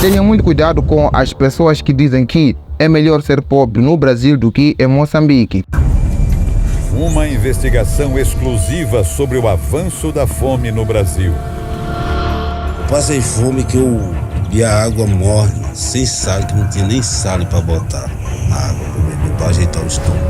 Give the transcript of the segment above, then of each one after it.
Tenha muito cuidado com as pessoas que dizem que é melhor ser pobre no Brasil do que em Moçambique. Uma investigação exclusiva sobre o avanço da fome no Brasil. Passei fome que eu bebia água morna, sem sal, que não tinha nem sal para botar na água para beber, para ajeitar o estômago.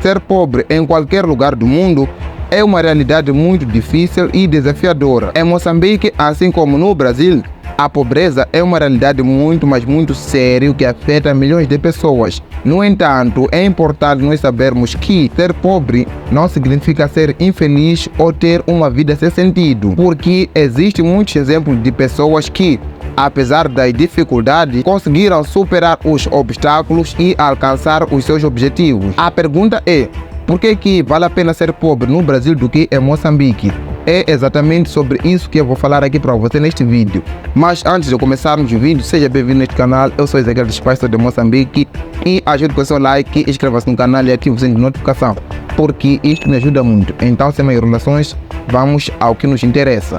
Ser pobre em qualquer lugar do mundo é uma realidade muito difícil e desafiadora. Em Moçambique, assim como no Brasil, a pobreza é uma realidade muito, mas muito séria que afeta milhões de pessoas. No entanto, é importante nós sabermos que ser pobre não significa ser infeliz ou ter uma vida sem sentido, porque existem muitos exemplos de pessoas que, apesar das dificuldades, conseguiram superar os obstáculos e alcançar os seus objetivos. A pergunta é: por que vale a pena ser pobre no Brasil do que em Moçambique? É exatamente sobre isso que eu vou falar aqui para você neste vídeo. Mas antes de começarmos o vídeo, seja bem-vindo neste canal. Eu sou Ezequiel dos Pais de Moçambique e ajude com o seu like, inscreva-se no canal e ative o sininho de notificação, porque isto me ajuda muito. Então, sem mais enrolações, vamos ao que nos interessa.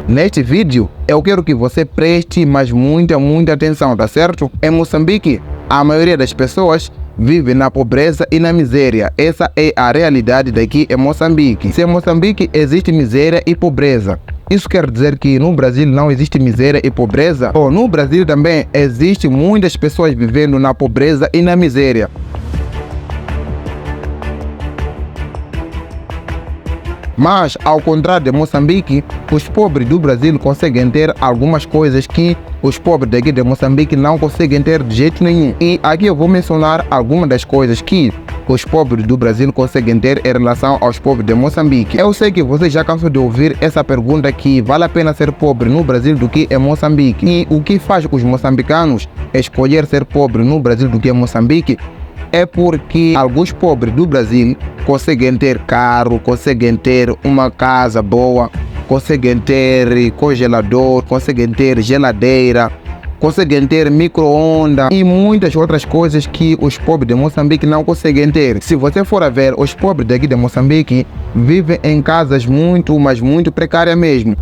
Neste vídeo, eu quero que você preste muita atenção, tá certo? Em Moçambique, a maioria das pessoas vive na pobreza e na miséria. Essa é a realidade daqui em Moçambique. Se em Moçambique existe miséria e pobreza, isso quer dizer que no Brasil não existe miséria e pobreza? Ou no Brasil também existem muitas pessoas vivendo na pobreza e na miséria. Mas, ao contrário de Moçambique, os pobres do Brasil conseguem ter algumas coisas que os pobres daqui de Moçambique não conseguem ter de jeito nenhum. E aqui eu vou mencionar algumas das coisas que os pobres do Brasil conseguem ter em relação aos pobres de Moçambique. Eu sei que você já cansou de ouvir essa pergunta que vale a pena ser pobre no Brasil do que em Moçambique. E o que faz os moçambicanos escolher ser pobre no Brasil do que em Moçambique é porque alguns pobres do Brasil conseguem ter carro, conseguem ter uma casa boa, conseguem ter congelador, conseguem ter geladeira, conseguem ter micro-ondas e muitas outras coisas que os pobres de Moçambique não conseguem ter. Se você for a ver, os pobres daqui de Moçambique vivem em casas muito precárias mesmo.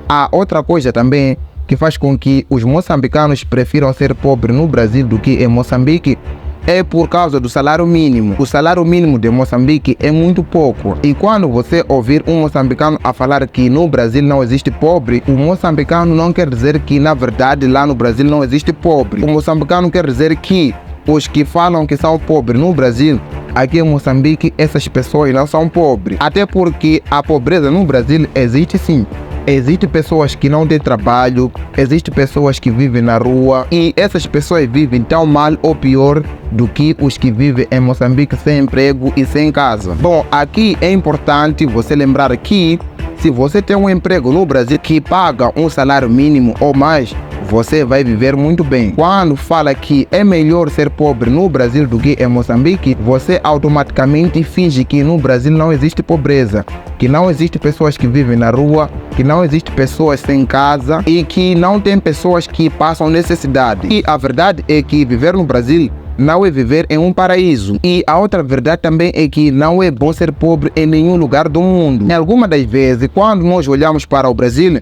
Há outra coisa também que faz com que os moçambicanos prefiram ser pobres no Brasil do que em Moçambique é por causa do salário mínimo. O salário mínimo de Moçambique é muito pouco. E quando você ouvir um moçambicano a falar que no Brasil não existe pobre, o moçambicano não quer dizer que na verdade lá no Brasil não existe pobre. O moçambicano quer dizer que os que falam que são pobres no Brasil, aqui em Moçambique, essas pessoas não são pobres. Até porque a pobreza no Brasil existe sim. Existem pessoas que não têm trabalho, existem pessoas que vivem na rua e essas pessoas vivem tão mal ou pior do que os que vivem em Moçambique sem emprego e sem casa. Bom, aqui é importante você lembrar que se você tem um emprego no Brasil que paga um salário mínimo ou mais, você vai viver muito bem. Quando fala que é melhor ser pobre no Brasil do que em Moçambique, você automaticamente finge que no Brasil não existe pobreza, que não existe pessoas que vivem na rua, que não existe pessoas sem casa e que não tem pessoas que passam necessidade. E a verdade é que viver no Brasil não é viver em um paraíso. E a outra verdade também é que não é bom ser pobre em nenhum lugar do mundo. Em algumas das vezes, quando nós olhamos para o Brasil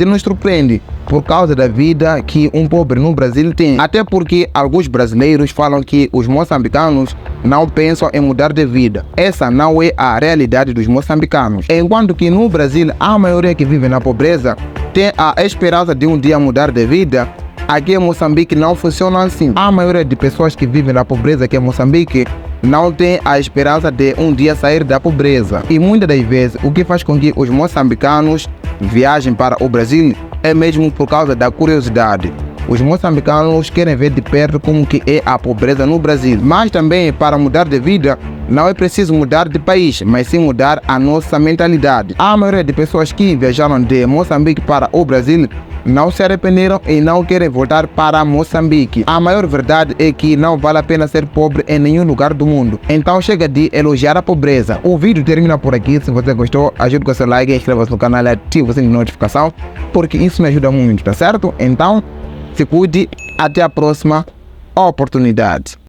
nos surpreende por causa da vida que um pobre no Brasil tem. Até porque alguns brasileiros falam que os moçambicanos não pensam em mudar de vida. Essa não é a realidade dos moçambicanos. Enquanto que no Brasil, a maioria que vive na pobreza tem a esperança de um dia mudar de vida, aqui em Moçambique não funciona assim. A maioria de pessoas que vivem na pobreza aqui em Moçambique não tem a esperança de um dia sair da pobreza. E muitas das vezes o que faz com que os moçambicanos viajem para o Brasil é mesmo por causa da curiosidade. Os moçambicanos querem ver de perto como que é a pobreza no Brasil. Mas também para mudar de vida não é preciso mudar de país, mas sim mudar a nossa mentalidade. A maioria de pessoas que viajaram de Moçambique para o Brasil não se arrependeram e não querem voltar para Moçambique. A maior verdade é que não vale a pena ser pobre em nenhum lugar do mundo. Então chega de elogiar a pobreza. O vídeo termina por aqui. Se você gostou, ajude com seu like, inscreva-se no canal e ative o sininho de notificação, porque isso me ajuda muito, tá certo? Então, se cuide, até a próxima oportunidade.